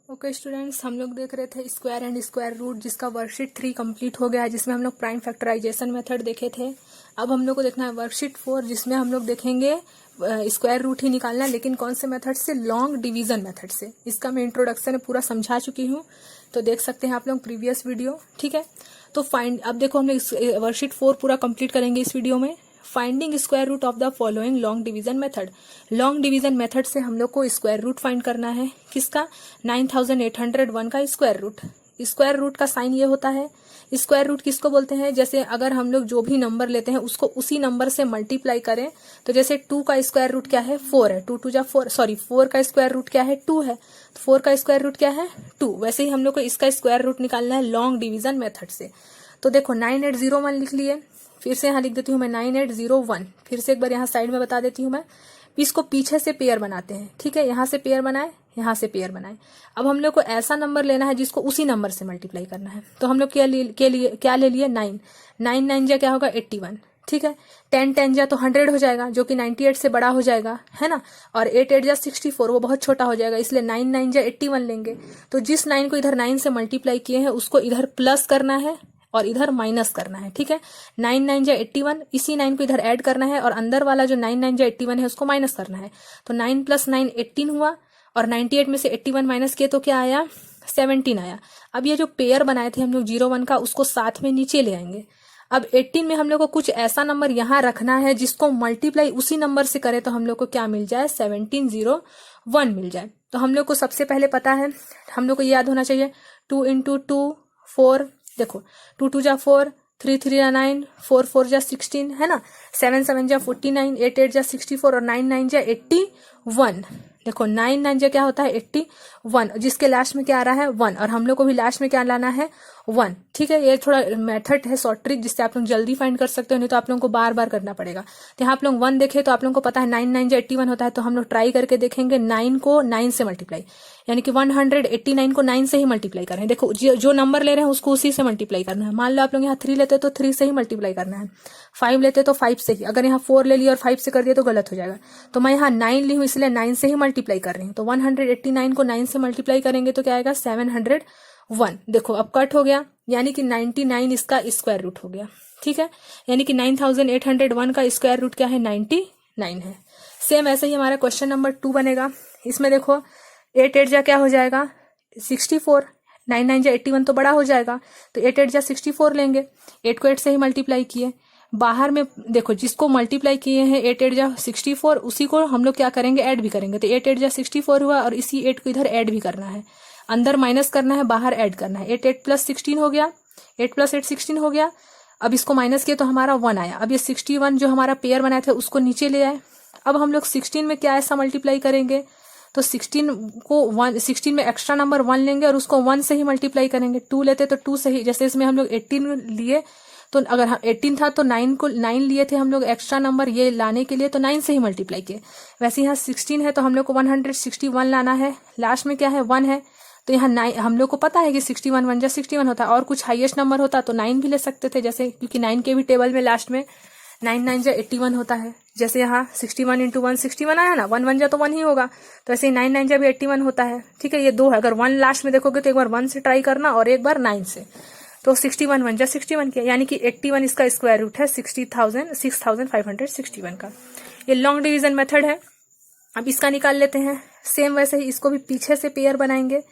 Okay students, हम लोग देख रहे थे स्क्वायर एंड स्क्वायर रूट, जिसका वर्कशीट 3 कंप्लीट हो गया है, जिसमें हम लोग प्राइम फैक्टराइजेशन मेथड देखे थे। अब हम लोग को देखना है वर्कशीट 4, जिसमें हम लोग देखेंगे स्क्वायर रूट ही निकालना है, लेकिन कौन से मेथड से? लॉन्ग डिवीजन मेथड से। इसका मैं इंट्रोडक्शन में पूरा समझा चुकी हूँ, तो देख सकते हैं आप लोग प्रीवियस वीडियो। ठीक है, तो फाइंड, अब देखो हम लोग वर्कशीट 4 पूरा कंप्लीट करेंगे इस वीडियो में। Finding square root of the following long division method. Long division method से हम लोग को स्क्वायर रूट फाइंड करना है। किसका? 9801 का स्क्वायर रूट। स्क्वायर रूट का साइन ये होता है। स्क्वायर रूट किसको बोलते हैं? जैसे अगर हम लोग जो भी नंबर लेते हैं उसको उसी नंबर से मल्टीप्लाई करें, तो जैसे 2 का स्क्वायर रूट क्या है? 4 है। 2 2 जा 4, सॉरी 4 का स्क्वायर रूट क्या है? 2 है। तो 4 का स्क्वायर रूट क्या है? 2। वैसे ही हम लोग को इसका स्क्वायर रूट निकालना है लॉन्ग डिवीजन मेथड से। तो देखो 9801 लिख लिए, फिर से यहाँ लिख देती हूँ मैं 9801। फिर से एक बार यहाँ साइड में बता देती हूँ मैं। इसको पीछे से पेयर बनाते हैं। ठीक है, यहाँ से पेयर बनाए, यहाँ से पेयर बनाए। अब हम लोग को ऐसा नंबर लेना है जिसको उसी नंबर से मल्टीप्लाई करना है। तो हम लोग क्या ले लिए? 9। 9 9 जा क्या होगा? 81। ठीक है, 10 10 जा तो 100 हो जाएगा, जो कि 98 से बड़ा हो जाएगा, है ना। और 8 8 जा 64, वो बहुत छोटा हो जाएगा, इसलिए 9 9 जा 81 लेंगे। तो जिस 9 को इधर 9 से मल्टीप्लाई किए हैं उसको इधर प्लस करना है और इधर माइनस करना है। ठीक है, 9 9 जा 81, इसी 9 को इधर ऐड करना है और अंदर वाला जो 9 9 जा 81 है उसको माइनस करना है। तो 9 + 9 18 हुआ, और 98 में से 81 माइनस किए तो क्या आया? 17 आया। अब ये जो पेयर बनाए थे हम लोग 01 का, उसको साथ में नीचे ले आएंगे। अब 18 में हम लोग को कुछ ऐसा नंबर यहाँ रखना है जिसको मल्टीप्लाई उसी नंबर से करें तो हम लोग को क्या मिल जाए? 1701 मिल जाए। तो हम लोग को सबसे पहले पता है, हम लोग को याद होना चाहिए 2 × 2 4। देखो 2 2 जा 4, 3 3 जा 9, 4 4 जा 16, है ना। 7 7 जा 49, 8 8 जा 64 और 9 9 जा 81। देखो 9 9 जा क्या होता है? 81, जिसके लास्ट में क्या आ रहा है? 1, और हम लोग को भी लास्ट में क्या लाना है? 1। ठीक है, ये थोड़ा मेथड है, शॉर्ट ट्रिक, जिससे आप लोग जल्दी फाइंड कर सकते हो, नहीं तो आप लोगों को बार बार करना पड़ेगा। तो यहाँ आप लोग 1 देखे तो आप लोगों को पता है 9 9 जा 81 होता है, तो हम लोग ट्राई करके देखेंगे 9 को 9 से मल्टीप्लाई, यानी कि 189 को 9 से ही मल्टीप्लाई कर रहे हैं। देखो जो नंबर ले रहे हैं उसको उसी से मल्टीप्लाई करना है। मान लो आप लोग यहाँ 3 लेते तो 3 से ही मल्टीप्लाई करना है, 5 लेते तो 5 से ही। अगर यहाँ 4 ले लिया और 5 से कर दिया तो गलत हो जाएगा। तो मैं यहाँ 9 ली हूँ, इसलिए 9 से ही मल्टीप्लाई कर रही हूँ। तो 189 को 9 से मल्टीप्लाई करेंगे तो क्या आएगा? 701। देखो अब कट हो गया, यानी कि 99 इसका स्क्वायर रूट हो गया। ठीक है, यानी कि 9801 का स्क्वायर रूट क्या है? 99 है। सेम ऐसे ही हमारा क्वेश्चन नंबर 2 बनेगा। इसमें देखो 8 8 जा क्या हो जाएगा? 64। 9 9 जा 81 तो बड़ा हो जाएगा, तो 8 8 जा 64 लेंगे। 8 को 8 से ही मल्टीप्लाई किए। बाहर में देखो जिसको मल्टीप्लाई किए हैं 8 8 जा 64, उसी को हम लोग क्या करेंगे? ऐड भी करेंगे। तो 8 8 जा 64 हुआ, और इसी 8 को इधर ऐड भी करना है। अंदर माइनस करना है, बाहर ऐड करना है। 8 8 + 16 हो गया, 8 + 8 16 हो गया। अब इसको माइनस किया तो हमारा 1 आया। अब ये 61 जो हमारा पेयर बनाए थे उसको नीचे ले आए। अब हम लोग 16 में क्या ऐसा मल्टीप्लाई करेंगे? तो 16 में एक्स्ट्रा नंबर 1 लेंगे और उसको 1 से ही मल्टीप्लाई करेंगे। 2 लेते तो 2 से ही, जैसे इसमें हम लोग 18 लिए, तो अगर 18 था तो 9 लिए थे हम लोग एक्स्ट्रा नंबर ये लाने के लिए, तो 9 से ही मल्टीप्लाई किए। वैसे यहाँ 16 है तो हम लोग को 161 लाना है। लास्ट में क्या है? 1 है, तो यहाँ 9, हम लोग को पता है कि 61 1 जा 61 होता है। और कुछ हाईएस्ट नंबर होता तो 9 भी ले सकते थे, जैसे, क्योंकि 9 के भी टेबल में लास्ट में 9 9 जा 81 होता है। जैसे यहाँ 61 × 1 61 आया ना, 1 1 जा तो 1 ही होगा, तो ऐसे ही 9 9 जा भी 81 होता है। ठीक है, ये 2 है। अगर 1 लास्ट में देखोगे तो एक बार 1 से ट्राई करना और एक बार 9 से। तो 61 1 जा 61 किया, यानी कि 81 इसका स्क्वायर रूट है 6561 का। ये लॉन्ग डिवीजन मेथड है। अब इसका निकाल लेते हैं। सेम वैसे ही इसको भी पीछे से पेयर बनाएंगे।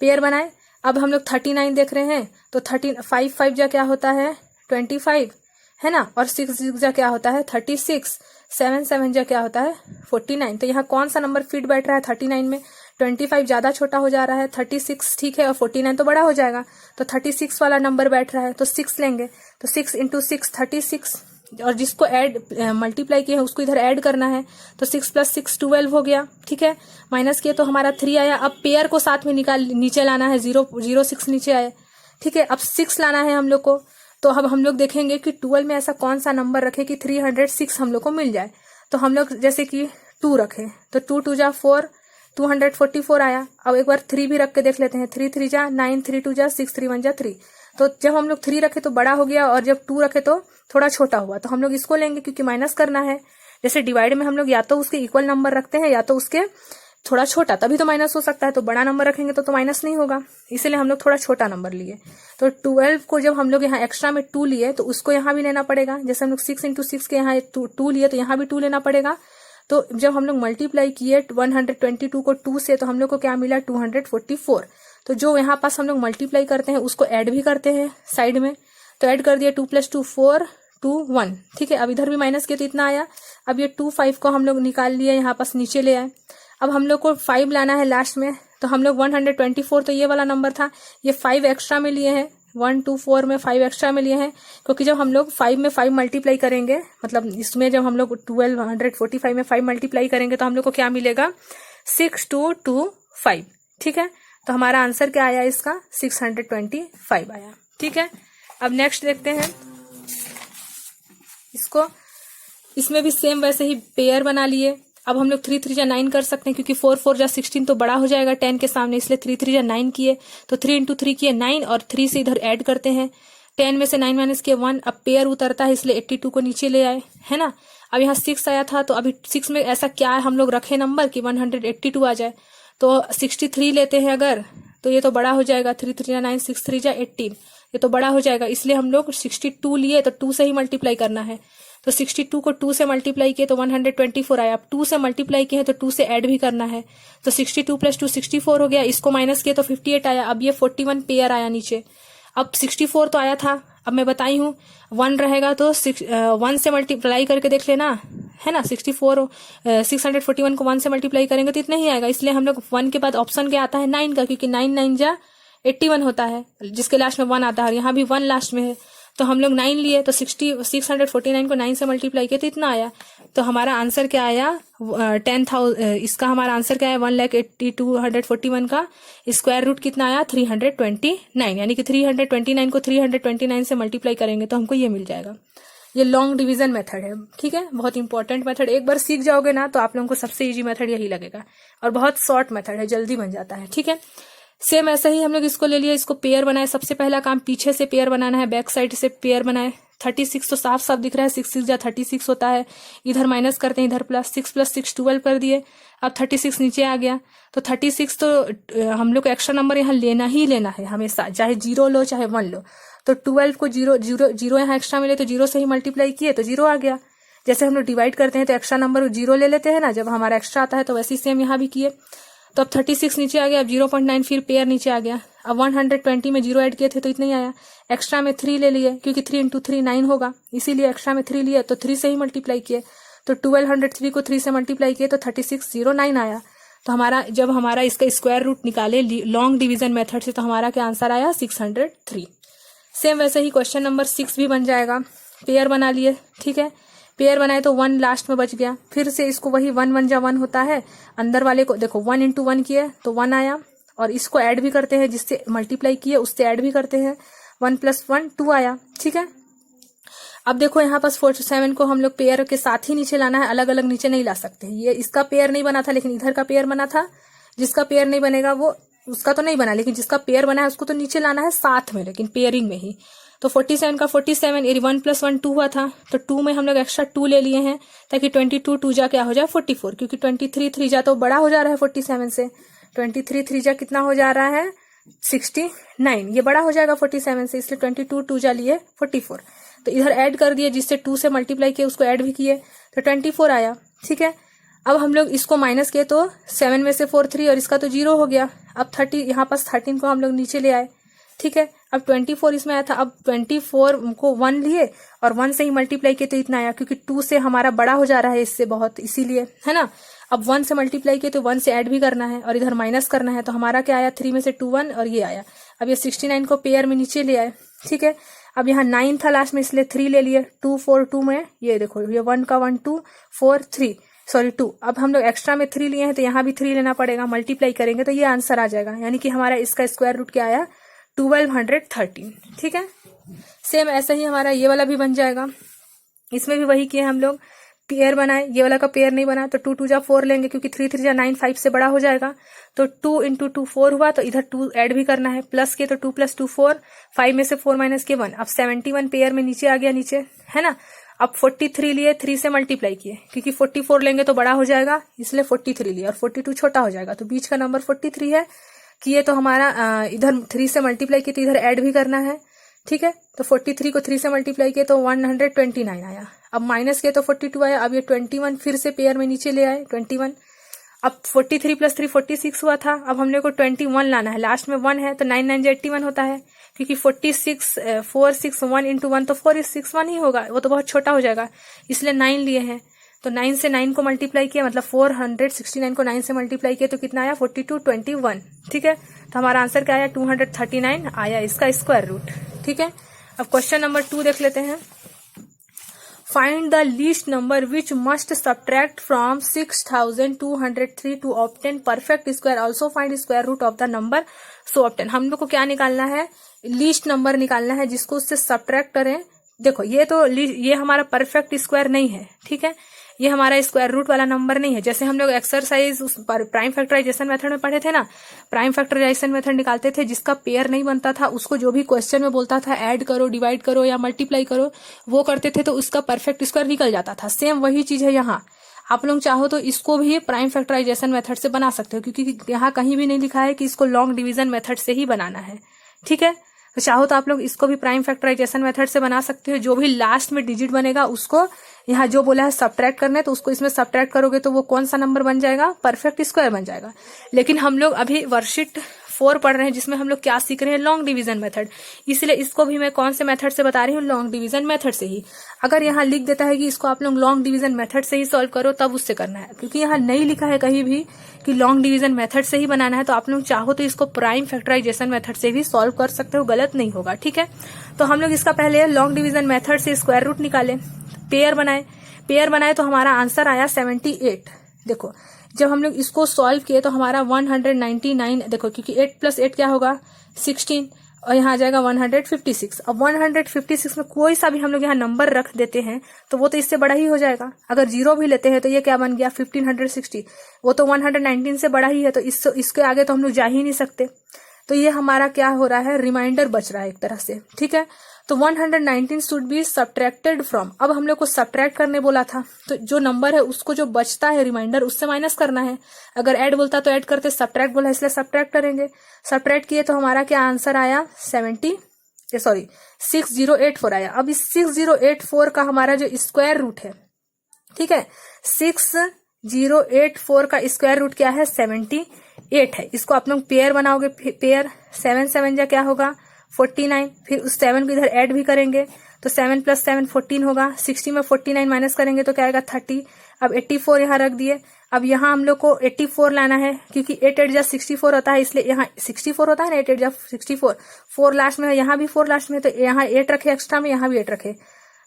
पेयर बनाए, अब हम लोग 39 देख रहे हैं, तो 5 5 जा क्या होता है? 25, है ना। और 6 6 जा क्या होता है? 36। 7 7 जा क्या होता है? 49। तो यहाँ कौन सा नंबर फिट बैठ रहा है 39 में? 25 ज्यादा छोटा हो जा रहा है, 36 ठीक है, और 49 तो बड़ा हो जाएगा, तो 36 वाला नंबर बैठ रहा है, तो 6 लेंगे। तो 6 × 6 36, और जिसको ऐड मल्टीप्लाई किया है उसको इधर ऐड करना है। तो 6 + 6 12 हो गया। ठीक है, माइनस किया तो हमारा 3 आया। अब पेयर को साथ में निकाल नीचे लाना है, 0 6 नीचे आए। ठीक है, अब 6 लाना है हम लोग को। तो अब हम लोग देखेंगे कि 12 में ऐसा कौन सा नंबर रखे कि 306 हम लोग को मिल जाए। तो हम लोग जैसे कि 2 रखे, तो 2 2 जा 4, 244 आया। अब एक बार 3 भी रख के देख लेते हैं। 3 3 जा 9, 3 2 जा 6, 3 1 जा 3। तो जब हम लोग 3 रखे तो बड़ा हो गया, और जब 2 रखे तो थोड़ा छोटा हुआ। तो हम लोग इसको लेंगे क्योंकि माइनस करना है। जैसे डिवाइड में हम लोग या तो उसके इक्वल नंबर रखते हैं या तो उसके थोड़ा छोटा, तभी तो माइनस हो सकता है, तो बड़ा नंबर रखेंगे तो माइनस नहीं होगा, इसीलिए हम लोग थोड़ा छोटा नंबर लिए। तो 12 को जब हम लोग यहाँ एक्स्ट्रा में 2 लिए तो उसको यहाँ भी लेना पड़ेगा, जैसे हम लोग 6 × 6 के यहाँ 2 लिए तो यहाँ भी 2 लेना पड़ेगा। तो जब हम लोग मल्टीप्लाई किए 122 को 2 से तो हम लोग को क्या मिला 244। तो जो यहाँ पास हम लोग मल्टीप्लाई करते हैं उसको ऐड भी करते हैं साइड में, तो ऐड कर दिया 2 + 2 4 2 1, ठीक है। अब इधर भी माइनस किया तो इतना आया। अब ये 2 5 को हम लोग निकाल लिए, यहाँ पास नीचे ले आए। अब हम लोग को 5 लाना है लास्ट में, तो हम लोग 124 तो ये वाला नंबर था, ये 5 एक्स्ट्रा में लिए हैं, 1 2 4 में 5 एक्स्ट्रा में लिए हैं, क्योंकि जब हम लोग 5 में 5 मल्टीप्लाई करेंगे, मतलब इसमें जब हम लोग 1245 में 5 मल्टीप्लाई करेंगे तो हम लोग को क्या मिलेगा 6225, ठीक है। तो हमारा आंसर क्या आया इसका 625 आया, ठीक है। अब नेक्स्ट देखते हैं इसको, इसमें भी सेम वैसे ही पेयर बना लिए। अब हम लोग 3 3 जा 9 कर सकते हैं, क्योंकि 4 4 जा 16 तो बड़ा हो जाएगा 10 के सामने, इसलिए 3 3 जा 9 किए, तो 3 × 3 किए 9 और 3 से इधर ऐड करते हैं, 10 में से 9 माइनस किए 1। अब पेयर उतरता है इसलिए 82 को नीचे ले आए, है ना। अब यहाँ 6 आया था, तो अभी 6 में ऐसा क्या है हम लोग रखे नंबर कि 182 आ जाए, तो 63 लेते हैं अगर, तो ये तो बड़ा हो जाएगा, 3 3 जा 9 6 3 जा 18, ये तो बड़ा हो जाएगा, इसलिए हम लोग 62 लिए तो 2 से ही मल्टीप्लाई करना है। तो 62 को 2 से मल्टीप्लाई किए तो 124 आया। अब 2 से मल्टीप्लाई किए तो 2 से ऐड भी करना है, तो 62 + 2 64 हो गया, इसको माइनस किए तो 58 आया। अब ये 41 पेयर आया नीचे। अब 64 तो आया था, अब मैं बताई हूँ 1 रहेगा तो 1 से मल्टीप्लाई करके देख लेना, है ना। 641 को 1 से मल्टीप्लाई करेंगे तो इतना ही आएगा, इसलिए हम लोग 1 के बाद ऑप्शन क्या आता है 9 का, क्योंकि 9 9 जा 81 होता है, जिसके लास्ट में 1 आता है, और यहाँ भी 1 लास्ट में है, तो हम लोग 9 लिए, तो 649 को 9 से मल्टीप्लाई किया तो इतना आया। तो हमारा आंसर क्या आया 10,000, इसका हमारा आंसर क्या है 1,82,141 का स्क्वायर रूट कितना आया 329, यानी कि 329 को 329 से मल्टीप्लाई करेंगे तो हमको ये मिल जाएगा। ये लॉन्ग डिवीजन मेथड है, ठीक है, बहुत इंपॉर्टेंट मेथड। एक बार सीख जाओगे ना तो आप लोगों को सबसे इजी मेथड यही लगेगा, और बहुत शॉर्ट मेथड है, जल्दी बन जाता है, ठीक है। सेम ऐसा ही हम लोग इसको ले लिए, इसको पेयर बनाए। सबसे पहला काम पीछे से पेयर बनाना है, बैक साइड से पेयर बनाए। 36 तो साफ साफ दिख रहा है, 6 6 जा 36 होता है, इधर माइनस करते हैं, इधर प्लस, 6 + 6 12 कर दिए। अब 36 नीचे आ गया, तो 36 तो हम लोग को एक्स्ट्रा नंबर यहाँ लेना ही लेना है हमेशा, चाहे 0 लो चाहे 1 लो। तो 12 को 0 यहाँ एक्स्ट्रा मिले तो 0 से ही मल्टीप्लाई किए तो 0 आ गया। जैसे हम लोग डिवाइड करते हैं तो एक्स्ट्रा नंबर 0 ले लेते हैं ना जब हमारा एक्स्ट्रा आता है, तो वैसे ही सेम यहाँ भी किए। तो अब 36 नीचे आ गया, अब 0.9 फिर पेयर नीचे आ गया। अब 120 में 0 ऐड किए थे तो इतना ही आया। एक्स्ट्रा में 3 ले लिए, क्योंकि 3 × 3 9 होगा, इसीलिए एक्स्ट्रा में 3 लिए, तो 3 से ही मल्टीप्लाई किए। तो 1203 को 3 से मल्टीप्लाई किए तो 3609 आया। तो हमारा जब हमारा इसका स्क्वायर रूट निकाले लॉन्ग डिवीजन मेथड से, तो हमारा क्या आंसर आया 603। सेम वैसे ही क्वेश्चन नंबर 6 भी बन जाएगा। पेयर बना लिए, ठीक है, पेयर बनाए तो 1 लास्ट में बच गया। फिर से इसको वही 1 1 जा 1 होता है, अंदर वाले को देखो 1 × 1 किए तो 1 आया, और इसको ऐड भी करते हैं, जिससे मल्टीप्लाई किए उससे ऐड भी करते हैं, 1 + 1 2 आया, ठीक है। अब देखो यहाँ पास 47 को हम लोग पेयर के साथ ही नीचे लाना है, अलग अलग नीचे नहीं ला सकते। ये इसका पेयर नहीं बना था, लेकिन इधर का पेयर बना था। जिसका पेयर नहीं बनेगा वो उसका तो नहीं बना, लेकिन जिसका पेयर बना है उसको तो नीचे लाना है साथ में, लेकिन पेयरिंग में ही। तो 47 का 47, 1 + 1 2 हुआ था, तो 2 में हम लोग एक्स्ट्रा 2 ले लिए हैं, ताकि 22 2 जा क्या हो जाए 44, क्योंकि 23 3 जा तो बड़ा हो जा रहा है 47 से। 23 3 जा कितना हो जा रहा है 69, ये बड़ा हो जाएगा 47 से, इसलिए 22 2 जा लिए 44। तो इधर ऐड कर दिए, जिससे 2 से मल्टीप्लाई किए उसको ऐड भी किए, तो 24 आया, ठीक है। अब हम लोग इसको माइनस किए तो 7 में से 4 3, और इसका तो 0 हो गया। अब 30 यहाँ पास 13 को हम लोग नीचे ले आए, ठीक है। अब 24 इसमें आया था, अब 24 को 1 लिए और 1 से ही मल्टीप्लाई किए तो इतना आया, क्योंकि 2 से हमारा बड़ा हो जा रहा है इससे बहुत, इसीलिए, है ना। अब 1 से मल्टीप्लाई किए तो 1 से ऐड भी करना है और इधर माइनस करना है, तो हमारा क्या आया 3 में से 2 1, और ये आया। अब ये 69 को पेयर में नीचे ले आए, ठीक है। अब यहाँ 9 था लास्ट में, इसलिए 3 ले लिए, 2 4 2 में, ये देखो ये 1 का 1 2 4 3 सॉरी 2। अब हम लोग एक्स्ट्रा में 3 लिए हैं, तो यहाँ भी 3 लेना पड़ेगा, मल्टीप्लाई करेंगे तो ये आंसर आ जाएगा, यानी कि हमारा इसका स्क्वायर रूट क्या आया 1213, ठीक है। सेम ऐसा ही हमारा ये वाला भी बन जाएगा। इसमें भी वही किए हम लोग, पेयर बनाए, ये वाला का पेयर नहीं बना, तो 2 2 जा 4 लेंगे, क्योंकि 3 3 जा 9 5 से बड़ा हो जाएगा। तो 2 × 2 4 हुआ, तो इधर 2 ऐड भी करना है, प्लस के तो 2 + 2 4, 5 में से 4 माइनस के 1। अब 71 पेयर में नीचे आ गया, नीचे, है ना। अब 43 लिए, 3 से मल्टीप्लाई किए, क्योंकि 44 लेंगे तो बड़ा हो जाएगा, इसलिए 43 लिए, और 42 छोटा हो जाएगा, तो बीच का नंबर 43 है। किए तो हमारा इधर 3 से मल्टीप्लाई किए तो इधर ऐड भी करना है, ठीक है। तो 43 को 3 से मल्टीप्लाई किए तो 129 आया। अब माइनस किए तो 42 आया। अब ये 21 फिर से पेयर में नीचे ले आए, 21। अब 43 प्लस 3 46 हुआ था। अब हम लोग को 21 लाना है, लास्ट में 1 है तो 9 9 81 होता है, क्योंकि 46 4 6 1 इंटू 1 तो 4 6 1 ही होगा, वो तो बहुत छोटा हो जाएगा, इसलिए 9 लिए हैं। तो 9 से 9 को मल्टीप्लाई किया, मतलब 469 को 9 से मल्टीप्लाई किया तो कितना आया 42 21, ठीक है। तो हमारा आंसर क्या आया 239 आया इसका स्क्वायर रूट, ठीक है। अब क्वेश्चन नंबर 2 देख लेते हैं। Find the least number which must subtract from 6203 to obtain perfect square, also find square root of the number so obtain. हम लोग को क्या निकालना है, लीस्ट नंबर निकालना है जिसको उससे सब्ट्रैक्ट करें। देखो ये हमारा परफेक्ट स्क्वायर नहीं है, ठीक है, ये हमारा स्क्वायर रूट वाला नंबर नहीं है। जैसे हम लोग एक्सरसाइज उस प्राइम फैक्टराइजेशन मेथड में पढ़े थे ना, प्राइम फैक्टराइजेशन मेथड निकालते थे, जिसका पेयर नहीं बनता था उसको जो भी क्वेश्चन में बोलता था ऐड करो, डिवाइड करो या मल्टीप्लाई करो, वो करते थे तो उसका परफेक्ट स्क्वायर निकल जाता था। सेम वही चीज है यहाँ, आप लोग चाहो तो इसको भी प्राइम फैक्टराइजेशन मेथड से बना सकते हो, क्योंकि यहाँ कहीं भी नहीं लिखा है कि इसको लॉन्ग डिवीजन मेथड से ही बनाना है, ठीक है। तो चाहो तो आप लोग इसको भी प्राइम फैक्टराइजेशन मेथड से बना सकते हो। जो भी लास्ट में डिजिट बनेगा उसको यहाँ जो बोला है सब्ट्रैक्ट करने, तो उसको इसमें सब्ट्रैक्ट करोगे तो वो कौन सा नंबर बन जाएगा, परफेक्ट स्क्वायर बन जाएगा। लेकिन हम लोग अभी वर्कशीट 4 पढ़ रहे हैं, जिसमें हम लोग क्या सीख रहे हैं, लॉन्ग डिवीजन मेथड, इसलिए इसको भी मैं कौन से मेथड से बता रही हूँ, लॉन्ग डिवीजन मेथड से ही। अगर यहाँ लिख देता है कि इसको आप लोग लॉन्ग डिवीजन मेथड से ही सॉल्व करो, तब उससे करना है, क्योंकि यहाँ नहीं लिखा है कहीं भी कि लॉन्ग डिवीजन मेथड से ही बनाना है। तो आप लोग चाहो तो इसको प्राइम फैक्टराइजेशन मेथड से भी सॉल्व कर सकते हो, गलत नहीं होगा, ठीक है। तो हम लोग इसका पहले लॉन्ग डिवीजन मेथड से स्क्वायर रूट निकाले, पेयर बनाए तो हमारा आंसर आया 78। देखो जब हम लोग इसको सॉल्व किए तो हमारा 199, देखो क्योंकि 8 प्लस 8 क्या होगा 16, और यहाँ आ जाएगा 156। अब 156 में कोई सा भी हम लोग यहाँ नंबर रख देते हैं तो वो तो इससे बड़ा ही हो जाएगा। अगर 0 भी लेते हैं तो ये क्या बन गया 1560, वो तो 119 से बड़ा ही है, तो इसके आगे तो हम लोग जा ही नहीं सकते। तो ये हमारा क्या हो रहा है, रिमाइंडर बच रहा है एक तरह से, ठीक है। तो 119 शुड बी सब्ट्रैक्टेड फ्रॉम, अब हम लोग को सब्ट्रैक्ट करने बोला था, तो जो नंबर है उसको जो बचता है रिमाइंडर उससे माइनस करना है। अगर ऐड बोलता तो ऐड करते, सब्ट्रैक्ट बोला इसलिए सब्ट्रैक्ट करेंगे। सब्ट्रैक्ट किए तो हमारा क्या आंसर आया 6084 आया। अब इस 6084 का हमारा जो स्क्वायर रूट है, ठीक है, 6084 का स्क्वायर रूट क्या है 78 है। इसको आप लोग पेयर बनाओगे, पेयर 7 7 जा क्या होगा 49, फिर उस 7 को इधर ऐड भी करेंगे तो 7 प्लस 7 14 होगा। 60 में 49 माइनस करेंगे तो क्या आएगा 30। अब 84 यहाँ रख दिए। अब यहाँ हम लोग को 84 लाना है, क्योंकि 8 8 जा 64 होता है, इसलिए यहाँ 64 होता है ना, 8 8 जा 64, 4 लास्ट में है, यहाँ भी 4 लास्ट में, तो यहाँ 8 रखे एक्स्ट्रा में, यहाँ भी 8 रखे,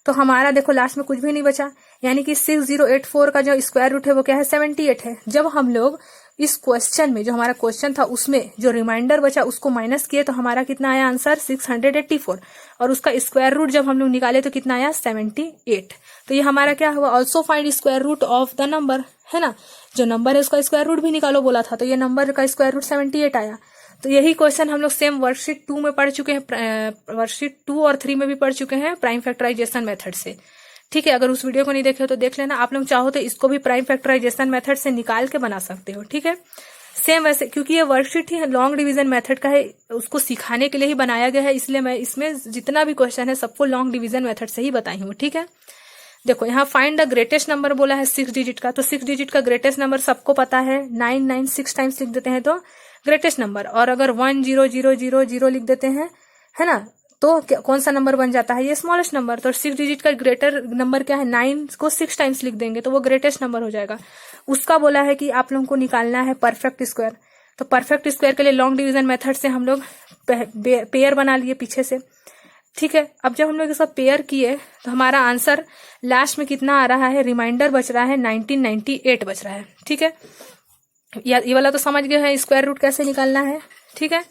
तो हमारा देखो लास्ट में कुछ भी नहीं बचा, यानी कि 6084 का जो स्क्वायर रूट है वो क्या है 78 है। जब हम लोग इस क्वेश्चन में, जो हमारा क्वेश्चन था उसमें जो रिमाइंडर बचा उसको माइनस किए तो हमारा कितना आया आंसर 684, और उसका स्क्वायर रूट जब हम लोग निकाले तो कितना आया 78। तो ये हमारा क्या हुआ, also find square root of the number, है ना, जो नंबर है उसका स्क्वायर रूट भी निकालो बोला था, तो ये नंबर का स्क्वायर रूट 78 आया। तो यही क्वेश्चन हम लोग सेम वर्कशीट 2 में पढ़ चुके हैं, वर्कशीट 2 और 3 में भी पढ़ चुके हैं प्राइम फैक्टराइजेशन मेथड से, ठीक है। अगर उस वीडियो को नहीं देखे हो तो देख लेना। आप लोग चाहो तो इसको भी प्राइम फैक्टराइजेशन मेथड से निकाल के बना सकते हो, ठीक है। सेम वैसे, क्योंकि ये वर्कशीट ही लॉन्ग डिवीजन मेथड का है, उसको सिखाने के लिए ही बनाया गया है, इसलिए मैं इसमें जितना भी क्वेश्चन है सबको लॉन्ग डिवीजन मेथड से ही बताई हूँ, ठीक है। देखो यहाँ फाइंड द ग्रेटेस्ट नंबर बोला है 6 डिजिट का, तो 6 डिजिट का ग्रेटेस्ट नंबर सबको पता है 996 टाइम्स लिख देते हैं तो ग्रेटेस्ट नंबर, और अगर 10000 लिख देते हैं, है ना, तो कौन सा नंबर बन जाता है, ये स्मॉलेस्ट नंबर। तो 6 डिजिट का ग्रेटर नंबर क्या है, 9 को 6 टाइम्स लिख देंगे तो वो ग्रेटेस्ट नंबर हो जाएगा। उसका बोला है कि आप लोगों को निकालना है परफेक्ट स्क्वायर, तो परफेक्ट स्क्वायर के लिए लॉन्ग डिवीजन मेथड से हम लोग पेयर बना लिए पीछे से, ठीक है। अब जब हम लोग इसका पेयर किए तो हमारा आंसर लास्ट में कितना आ रहा है, रिमाइंडर बच रहा है 1998 बच रहा है, ठीक है। ये वाला तो समझ गए हैं स्क्वायर रूट कैसे निकालना है, ठीक है।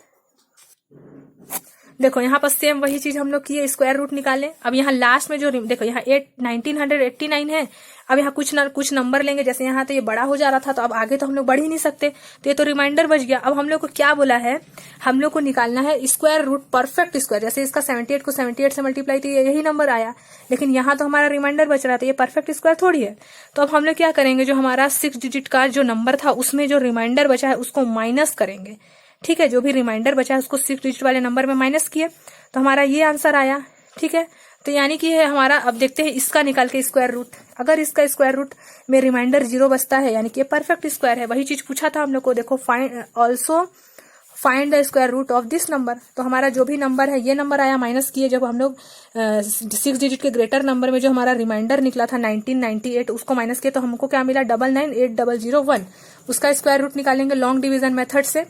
देखो यहाँ पर सेम वही चीज हम लोग किए, स्क्वायर रूट निकाले। अब यहाँ लास्ट में जो देखो यहाँ 1989 है। अब यहाँ कुछ नंबर लेंगे, जैसे यहाँ तो ये बड़ा हो जा रहा था, तो अब आगे तो हम लोग बढ़ ही नहीं सकते, तो ये तो रिमाइंडर बच गया। अब हम लोग को क्या बोला है, हम लोग को निकालना है स्क्वायर रूट परफेक्ट स्क्वायर। जैसे इसका 78 को 78 से मल्टीप्लाई, तो यही नंबर आया, लेकिन यहाँ तो हमारा रिमाइंडर बच रहा था, ये परफेक्ट स्क्वायर थोड़ी है। तो अब हम लोग क्या करेंगे, जो हमारा 6 डिजिट का जो नंबर था उसमें जो रिमाइंडर बचा है उसको माइनस करेंगे। ठीक है, जो भी रिमाइंडर बचा है उसको 6 डिजिट वाले नंबर में माइनस किए, तो हमारा ये आंसर आया। ठीक है, तो यानी कि है हमारा, अब देखते हैं इसका निकाल के स्क्वायर रूट। अगर इसका स्क्वायर रूट में रिमाइंडर 0 बचता है, यानी कि परफेक्ट स्क्वायर है। वही चीज पूछा था हम लोग को, देखो find the square root of this number. तो हमारा जो भी नंबर है, ये नंबर आया, माइनस किए जब हम लोग 6 डिजिट के ग्रेटर नंबर में जो हमारा रिमाइंडर निकला था 1998, उसको माइनस किए, तो हमको क्या मिला 998001। उसका स्क्वायर रूट निकालेंगे लॉन्ग डिवीजन मेथड से।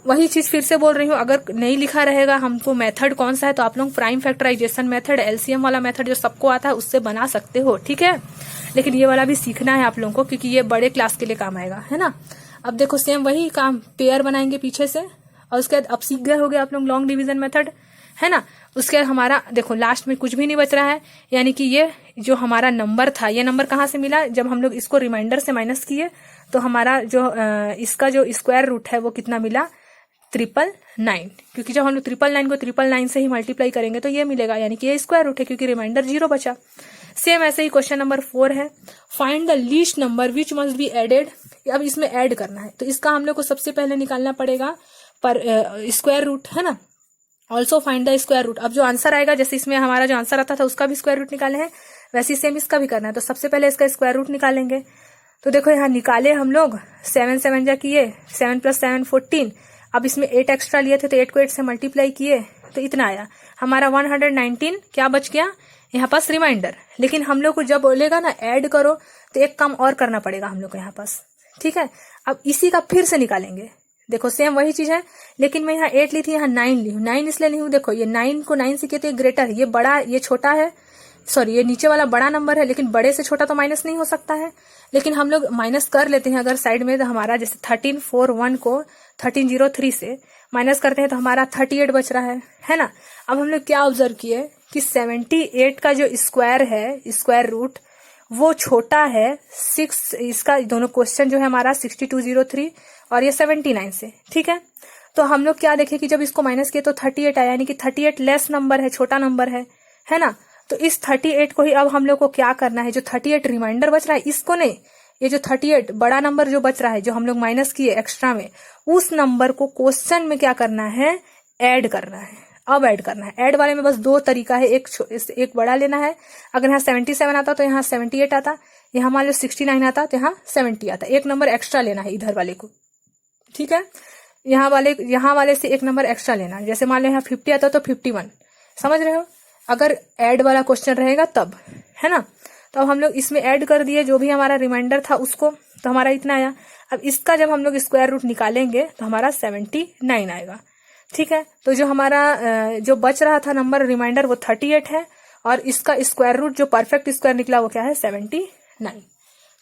वही चीज फिर से बोल रही हूँ, अगर नहीं लिखा रहेगा हमको मेथड कौन सा है, तो आप लोग प्राइम फैक्टराइजेशन मेथड, एलसीएम वाला मेथड जो सबको आता है उससे बना सकते हो। ठीक है, लेकिन ये वाला भी सीखना है आप लोगों को, क्योंकि ये बड़े क्लास के लिए काम आएगा, है ना। अब देखो सेम वही काम, पेयर बनाएंगे पीछे से, और उसके बाद अब सीख गए हो गए आप लोग लॉन्ग डिवीजन मेथड, है ना। उसके बाद हमारा देखो लास्ट में कुछ भी नहीं बच रहा है, यानी कि ये जो हमारा नंबर था, ये नंबर कहाँ से मिला, जब हम लोग इसको रिमाइंडर से माइनस किए, तो हमारा जो इसका जो स्क्वायर रूट है वो कितना मिला 999, क्योंकि जब हम लोग 999 को 999 से ही मल्टीप्लाई करेंगे तो ये मिलेगा, यानी कि ये स्क्वायर रूट है, क्योंकि रिमाइंडर 0 बचा। सेम ऐसे ही क्वेश्चन नंबर 4 है, find the least number which must be added. अब इसमें ऐड करना है, तो इसका हम लोग को सबसे पहले निकालना पड़ेगा पर स्क्वायर रूट, है ना। Also find the square root. अब जो आंसर आएगा, जैसे इसमें हमारा जो आंसर आता था उसका भी स्क्वायर रूट निकाले हैं, वैसे सेम इसका भी करना है। तो सबसे पहले इसका स्क्वायर रूट निकालेंगे। तो देखो यहाँ निकाले हम लोग, 7 7 जा किए, 7 + 7 14। अब इसमें 8 एक्स्ट्रा लिए थे, तो 8 को 8 से मल्टीप्लाई किए, तो इतना आया हमारा 119। क्या बच गया यहाँ पास रिमाइंडर। लेकिन हम लोग को जब बोलेगा ना ऐड करो, तो एक काम और करना पड़ेगा हम लोग को यहाँ पास। ठीक है, अब इसी का फिर से निकालेंगे। देखो सेम वही चीज है, लेकिन मैं यहाँ 8 ली थी, यहाँ 9 ली हूँ। 9 इसलिए ली हूँ, देखो ये 9 को 9 से किए तो ये ग्रेटर, ये बड़ा, ये छोटा है, सॉरी ये नीचे वाला बड़ा नंबर है, लेकिन बड़े से छोटा तो माइनस नहीं हो सकता है। लेकिन हम लोग माइनस कर लेते हैं अगर साइड में, तो हमारा जैसे 1341 को 1303 से माइनस करते हैं तो हमारा 38 बच रहा है ना। अब हम लोग क्या ऑब्जर्व किए कि 78 का जो स्क्वायर है, स्क्वायर रूट, वो छोटा है 6, इसका दोनों क्वेश्चन जो है हमारा 6203 और ये 79 से। ठीक है, तो हम लोग क्या देखे कि जब इसको माइनस किए तो 38 आया, यानी कि 38 लेस नंबर है, छोटा नंबर है ना। तो इस 38 को ही अब हम लोग को क्या करना है, जो 38 रिमाइंडर बच रहा है इसको नहीं, ये जो 38 बड़ा नंबर जो बच रहा है, जो हम लोग माइनस किए एक्स्ट्रा में, उस नंबर को क्वेश्चन में क्या करना है, ऐड करना है। अब ऐड करना है, ऐड वाले में बस 2 तरीका है, एक बड़ा लेना है। अगर यहाँ 77 आता तो यहाँ 78 आता, यहाँ मान लो 69 आता तो यहाँ 70 आता, एक नंबर एक्स्ट्रा लेना है इधर वाले को। ठीक है, यहाँ वाले से एक नंबर एक्स्ट्रा लेना है। जैसे मान लो यहाँ 50 आता तो 51, समझ रहे हो, अगर ऐड वाला क्वेश्चन रहेगा तब, है ना। तो अब हम लोग इसमें ऐड कर दिए जो भी हमारा रिमाइंडर था उसको, तो हमारा इतना आया। अब इसका जब हम लोग स्क्वायर रूट निकालेंगे तो हमारा 79 आएगा। ठीक है, तो जो हमारा जो बच रहा था नंबर रिमाइंडर वो 38 है, और इसका स्क्वायर रूट जो परफेक्ट स्क्वायर निकला वो क्या है 79।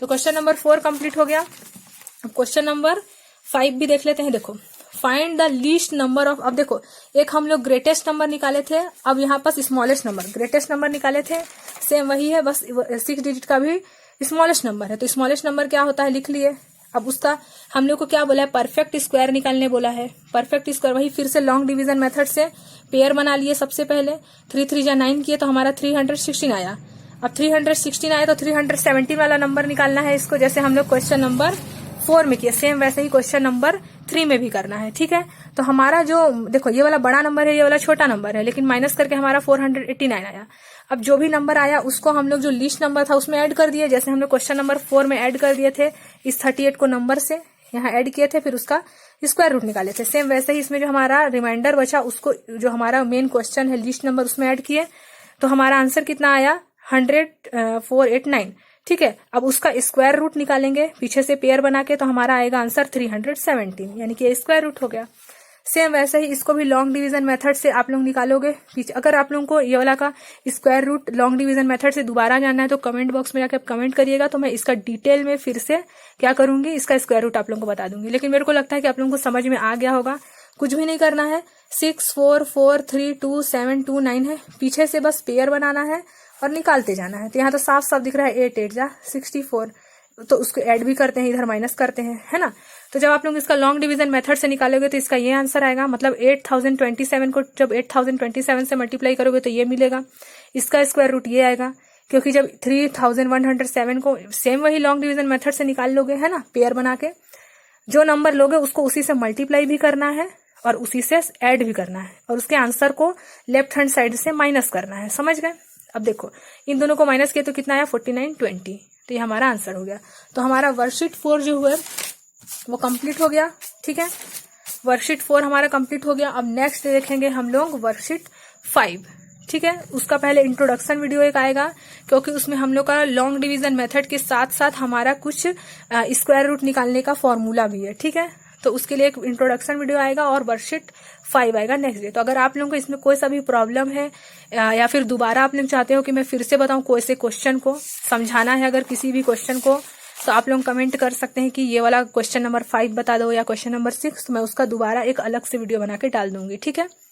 तो क्वेश्चन नंबर 4 कंप्लीट हो गया। अब क्वेश्चन नंबर 5 भी देख लेते हैं। देखो find the least number of, अब देखो एक हम लोग ग्रेटेस्ट नंबर निकाले थे, अब यहाँ पास स्मॉलेस्ट नंबर, ग्रेटेस्ट नंबर निकाले थे, सेम वही है, बस 6 डिजिट का भी स्मॉलेस्ट नंबर है। तो स्मॉलेस्ट नंबर क्या होता है लिख लिए। अब उसका हम लोग को क्या बोला है, परफेक्ट स्क्वायर निकालने बोला है। परफेक्ट स्क्वायर वही फिर से लॉन्ग डिवीजन मेथड से पेयर बना लिए। सबसे पहले 3 3 जा 9 किए तो हमारा 316 आया। अब 316 आया तो 317 वाला नंबर निकालना है इसको, जैसे हम लोग क्वेश्चन नंबर 4 में किया, सेम वैसे ही क्वेश्चन नंबर 3 में भी करना है। ठीक है, तो हमारा जो देखो ये वाला बड़ा नंबर है, ये वाला छोटा नंबर है, लेकिन माइनस करके हमारा 489 आया। अब जो भी नंबर आया उसको हम लोग जो लिस्ट नंबर था उसमें ऐड कर दिए, जैसे हम लोग क्वेश्चन नंबर 4 में ऐड कर दिए थे इस 38 को नंबर से, यहाँ ऐड किए थे, फिर उसका स्क्वायर रूट निकाले थे। सेम वैसे ही इसमें जो हमारा रिमाइंडर बचा उसको, जो हमारा मेन क्वेश्चन है लिस्ट नंबर, उसमें ऐड किए, तो हमारा आंसर कितना आया 489। ठीक है, अब उसका स्क्वायर रूट निकालेंगे पीछे से पेयर बना के, तो हमारा आएगा आंसर 317, यानी कि स्क्वायर रूट हो गया। सेम वैसे ही इसको भी लॉन्ग डिवीजन मेथड से आप लोग निकालोगे पीछे। अगर आप लोगों को ये वाला का square root long division method से दोबारा जानना है तो कमेंट बॉक्स में जाकर कमेंट करिएगा, तो मैं इसका डिटेल में फिर से क्या करूंगी, इसका स्क्वायर रूट आप लोगों को बता दूंगी। लेकिन मेरे को लगता है कि आप लोगों को समझ में आ गया होगा। कुछ भी नहीं करना है, 6443279 है। पीछे से बस पेयर बनाना है और निकालते जाना है। तो यहाँ तो साफ साफ दिख रहा है 8 8 जा 64, तो उसको ऐड भी करते हैं, इधर माइनस करते हैं, है ना। तो जब आप लोग इसका लॉन्ग डिवीजन मेथड से निकालोगे तो इसका ये आंसर आएगा। मतलब 8027 को जब 8027 से मल्टीप्लाई करोगे तो ये मिलेगा। इसका स्क्वायर रूट ये आएगा, क्योंकि जब 3107 को सेम वही लॉन्ग डिवीजन मेथड से निकाल लोगे, है ना, पेयर बना के, जो नंबर लोगे उसको उसी से मल्टीप्लाई भी करना है और उसी से ऐड भी करना है और उसके आंसर को लेफ्ट हैंड साइड से माइनस करना है। समझ गए। अब देखो इन दोनों को माइनस किया तो कितना आया 4920, तो ये हमारा आंसर हो गया। तो हमारा वर्कशीट 4 जो हुआ वो कंप्लीट हो गया। ठीक है, वर्कशीट 4 हमारा कंप्लीट हो गया। अब नेक्स्ट देखेंगे हम लोग वर्कशीट 5। ठीक है, उसका पहले इंट्रोडक्शन वीडियो एक आएगा, क्योंकि उसमें हम लोग का लॉन्ग डिवीजन मेथड के साथ साथ हमारा कुछ स्क्वायर रूट निकालने का फॉर्मूला भी है। ठीक है, तो उसके लिए एक इंट्रोडक्शन वीडियो आएगा और वर्कशीट 5 आएगा नेक्स्ट डे। तो अगर आप लोगों को इसमें कोई सा भी प्रॉब्लम है या फिर दोबारा आप लोग चाहते हो कि मैं फिर से बताऊं कोई से क्वेश्चन को समझाना है, अगर किसी भी क्वेश्चन को, तो आप लोग कमेंट कर सकते हैं कि ये वाला क्वेश्चन नंबर 5 बता दो या क्वेश्चन नंबर 6, तो मैं उसका दोबारा एक अलग से वीडियो बना के डाल दूंगी। ठीक है।